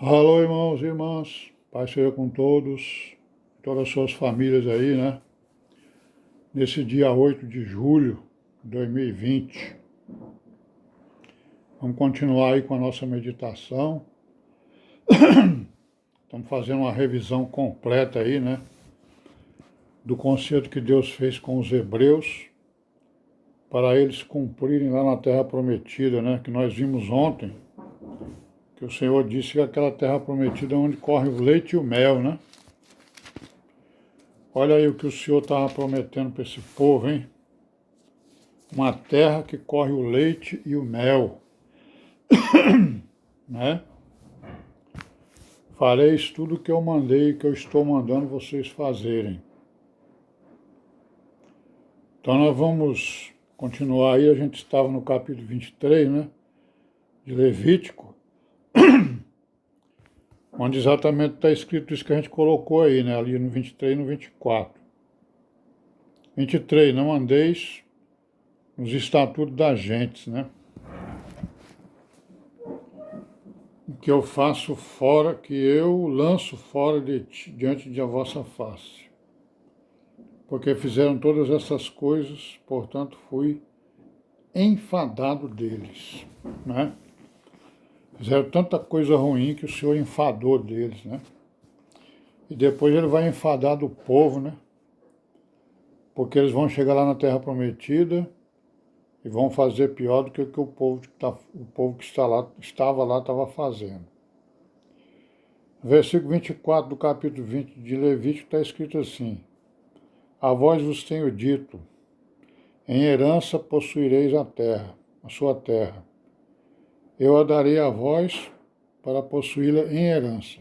Alô, irmãos e irmãs, Pai seja com todos, todas as suas famílias aí, né? Nesse dia 8 de julho de 2020. Vamos continuar aí com a nossa meditação. Estamos fazendo uma revisão completa aí, né? Do concerto que Deus fez com os hebreus para eles cumprirem lá na Terra Prometida, né? Que nós vimos ontem, que o Senhor disse que aquela Terra Prometida é onde corre o leite e o mel, né? Olha aí o que o Senhor estava prometendo para esse povo, hein? Uma terra que corre o leite e o mel, né? Fareis tudo o que eu mandei, que eu estou mandando vocês fazerem. Então nós vamos continuar aí, a gente estava no capítulo 23, né? De Levítico, onde exatamente está escrito isso que a gente colocou aí, né? Ali no 23 e no 24. 23, não andeis nos estatutos das gentes, né? Que eu faço fora, que eu lanço fora diante de a vossa face. Porque fizeram todas essas coisas, portanto fui enfadado deles, né? Fizeram tanta coisa ruim que o Senhor enfadou deles, né? E depois ele vai enfadar do povo, né? Porque eles vão chegar lá na Terra Prometida e vão fazer pior do que o que o povo que estava lá estava fazendo. Versículo 24 do capítulo 20 de Levítico está escrito assim: A vós vos tenho dito, em herança possuireis a terra, a sua terra. Eu a darei a vós para possuí-la em herança.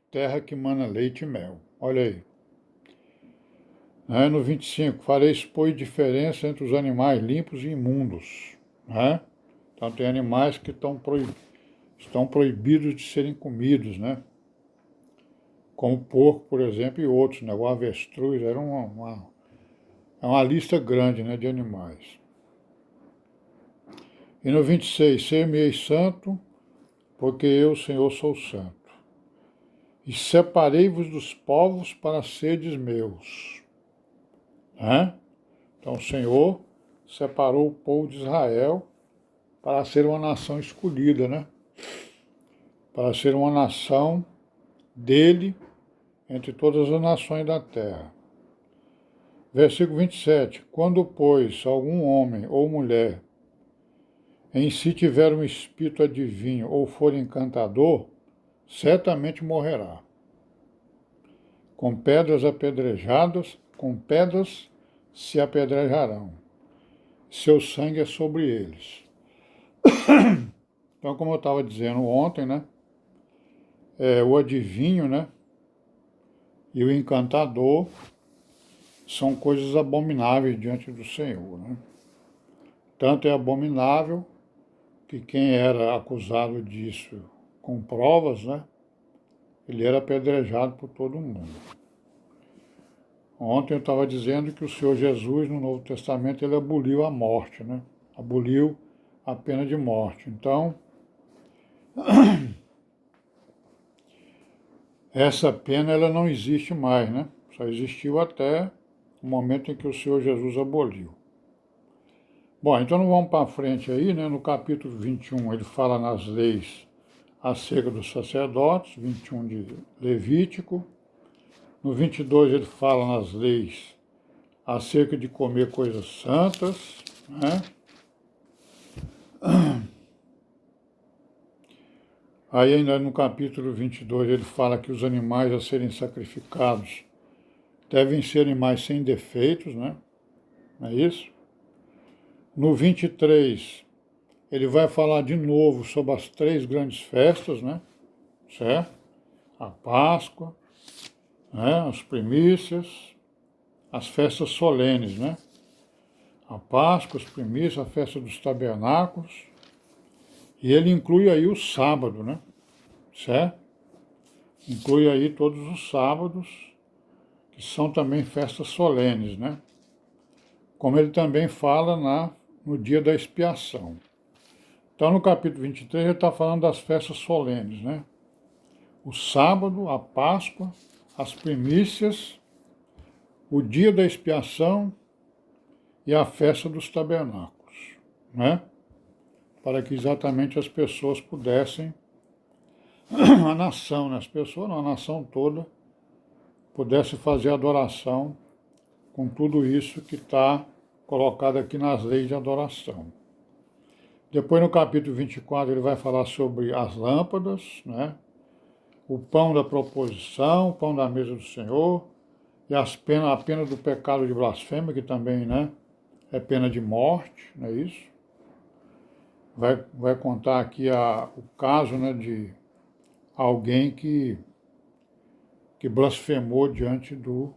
Terra que mana leite e mel. Olha aí. No 25, fareis, pois, diferença entre os animais limpos e imundos. Então tem animais que estão proibidos de serem comidos, né? Como o porco, por exemplo, e outros, né? O avestruz, era uma lista grande, né, de animais. E no 26, ser-me-ei santo, porque eu, Senhor, sou santo. E separei-vos dos povos para serdes meus. Então o Senhor separou o povo de Israel para ser uma nação escolhida, né? Para ser uma nação dele entre todas as nações da terra. Versículo 27. Quando, pois, algum homem ou mulher em si tiver um espírito adivinho ou for encantador, certamente morrerá. Com pedras apedrejadas, com pedras se apedrejarão. Seu sangue é sobre eles. Então, como eu estava dizendo ontem, né? O adivinho, né? E o encantador são coisas abomináveis diante do Senhor, né? Tanto é abominável que quem era acusado disso com provas, né? Ele era apedrejado por todo mundo. Ontem eu estava dizendo que o Senhor Jesus, no Novo Testamento, ele aboliu a morte, né? Aboliu a pena de morte. Então, essa pena ela não existe mais, né? Só existiu até o momento em que o Senhor Jesus aboliu. Bom, então não vamos para frente aí, né? No capítulo 21 ele fala nas leis acerca dos sacerdotes, 21 de Levítico. No 22 ele fala nas leis acerca de comer coisas santas, né? Aí ainda no capítulo 22 ele fala que os animais a serem sacrificados devem ser animais sem defeitos, né? Não é isso? No 23 ele vai falar de novo sobre as 3 grandes festas, né? Certo? A Páscoa, né? As primícias, as festas solenes, né? A Páscoa, as primícias, a festa dos tabernáculos, e ele inclui aí o sábado, né? Certo? Inclui aí todos os sábados, que são também festas solenes, né? Como ele também fala no dia da expiação. Então, no capítulo 23, ele está falando das festas solenes, né? O sábado, a Páscoa, as primícias, o dia da expiação e a festa dos tabernáculos, né? Para que exatamente as pessoas pudessem, a nação, né? As pessoas, não, a nação toda, pudesse fazer adoração com tudo isso que está colocado aqui nas leis de adoração. Depois, no capítulo 24, ele vai falar sobre as lâmpadas, né? O pão da proposição, o pão da mesa do Senhor, e a pena do pecado de blasfêmia, que também, né, é pena de morte, não é isso? Vai contar aqui o caso, né, de alguém que blasfemou diante do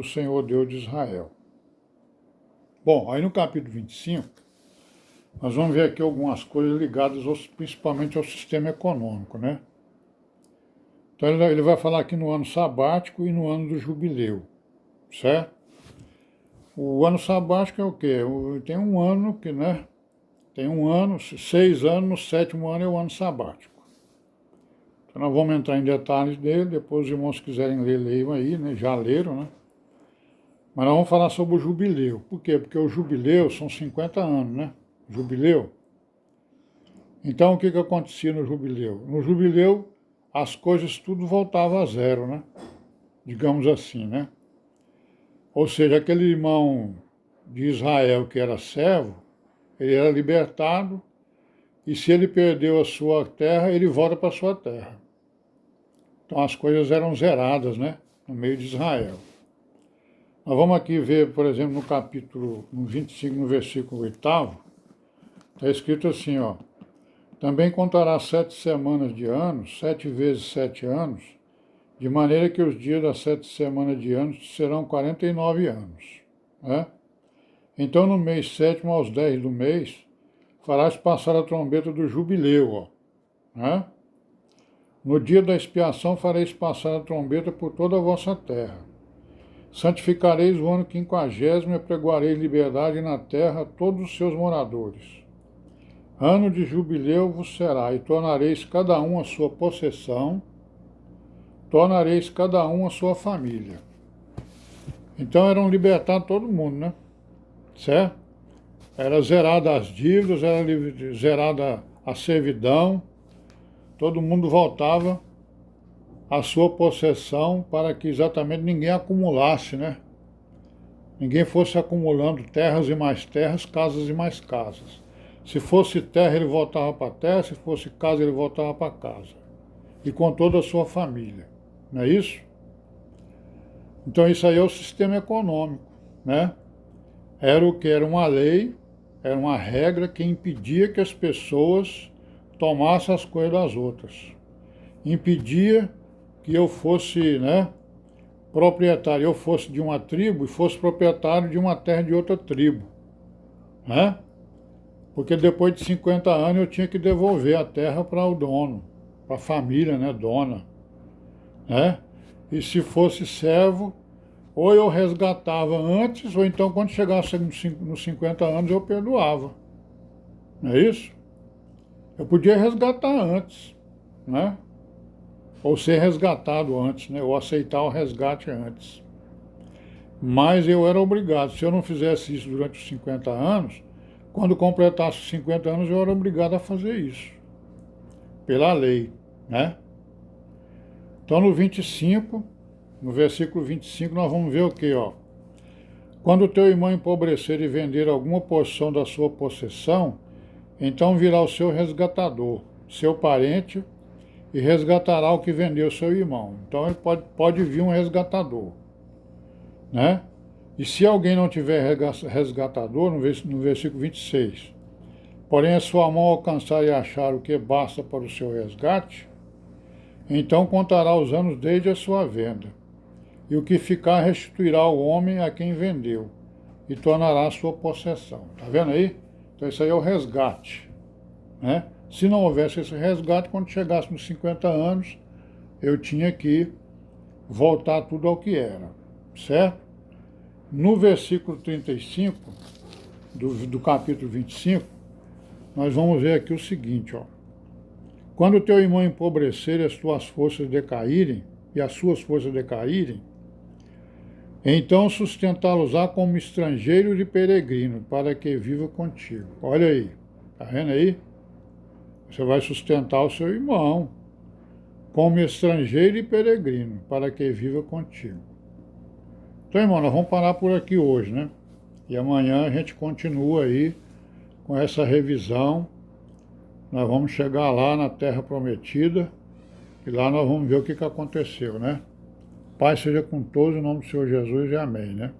Senhor Deus de Israel. Bom, aí no capítulo 25, nós vamos ver aqui algumas coisas ligadas principalmente ao sistema econômico, né? Então ele vai falar aqui no ano sabático e no ano do jubileu, certo? O ano sabático é o quê? Tem um ano que, né? Tem um ano, 6 anos, no 7º ano é o ano sabático. Então nós vamos entrar em detalhes dele, depois os irmãos quiserem ler, leiam aí, né? Já leram, né? Mas nós vamos falar sobre o jubileu. Por quê? Porque o jubileu são 50 anos, né? Jubileu. Então o que acontecia no jubileu? No jubileu as coisas tudo voltava a zero, né? Digamos assim, né? Ou seja, aquele irmão de Israel que era servo, ele era libertado, e se ele perdeu a sua terra, ele volta para a sua terra. Então as coisas eram zeradas, né? No meio de Israel. Nós vamos aqui ver, por exemplo, no capítulo 25, no versículo 8º, está escrito assim, ó. Também contará 7 semanas de anos, 7 vezes 7 anos, de maneira que os dias das 7 semanas de anos serão 49 anos. Né? Então, no mês 7º, aos 10 do mês, farás passar a trombeta do jubileu. Ó, né? No dia da expiação fareis passar a trombeta por toda a vossa terra. Santificareis o ano 50º e apregoareis liberdade na terra a todos os seus moradores. Ano de jubileu vos será, e tornareis cada um a sua possessão, tornareis cada um a sua família. Então eram libertados todo mundo, né? Certo? Era zerada as dívidas, era zerada a servidão, todo mundo voltava à sua possessão para que exatamente ninguém acumulasse, né? Ninguém fosse acumulando terras e mais terras, casas e mais casas. Se fosse terra, ele voltava para a terra, se fosse casa, ele voltava para casa. E com toda a sua família. Não é isso? Então isso aí é o sistema econômico, né? Era o que? Era uma lei, era uma regra que impedia que as pessoas tomassem as coisas das outras. Impedia que eu fosse, né, proprietário, eu fosse de uma tribo e fosse proprietário de uma terra de outra tribo, né? Porque depois de 50 anos eu tinha que devolver a terra para o dono, para a família, né, dona, né? E se fosse servo, ou eu resgatava antes, ou então quando chegasse nos 50 anos eu perdoava. Não é isso? Eu podia resgatar antes, né? Ou ser resgatado antes, né? Ou aceitar o resgate antes. Mas eu era obrigado, se eu não fizesse isso durante os 50 anos, quando completasse os 50 anos, eu era obrigado a fazer isso, pela lei, né? Então, no 25, no versículo 25, nós vamos ver o quê, ó? Quando o teu irmão empobrecer e vender alguma porção da sua possessão, então virá o seu resgatador, seu parente, e resgatará o que vendeu seu irmão. Então, ele pode vir um resgatador, né? E se alguém não tiver resgatador, no versículo 26, porém a sua mão alcançar e achar o que basta para o seu resgate, então contará os anos desde a sua venda, e o que ficar restituirá ao homem a quem vendeu, e tornará a sua possessão. Está vendo aí? Então isso aí é o resgate, né? Se não houvesse esse resgate, quando chegasse nos 50 anos, eu tinha que voltar tudo ao que era, certo? No versículo 35 do capítulo 25, nós vamos ver aqui o seguinte, ó. Quando o teu irmão empobrecer e as tuas forças decaírem, e as suas forças decaírem, então sustentá-los-á como estrangeiro e peregrino, para que viva contigo. Olha aí, tá vendo aí? Você vai sustentar o seu irmão como estrangeiro e peregrino, para que viva contigo. Então, irmão, nós vamos parar por aqui hoje, né? E amanhã a gente continua aí com essa revisão. Nós vamos chegar lá na Terra Prometida e lá nós vamos ver o que aconteceu, né? Paz seja com todos, em nome do Senhor Jesus e amém, né?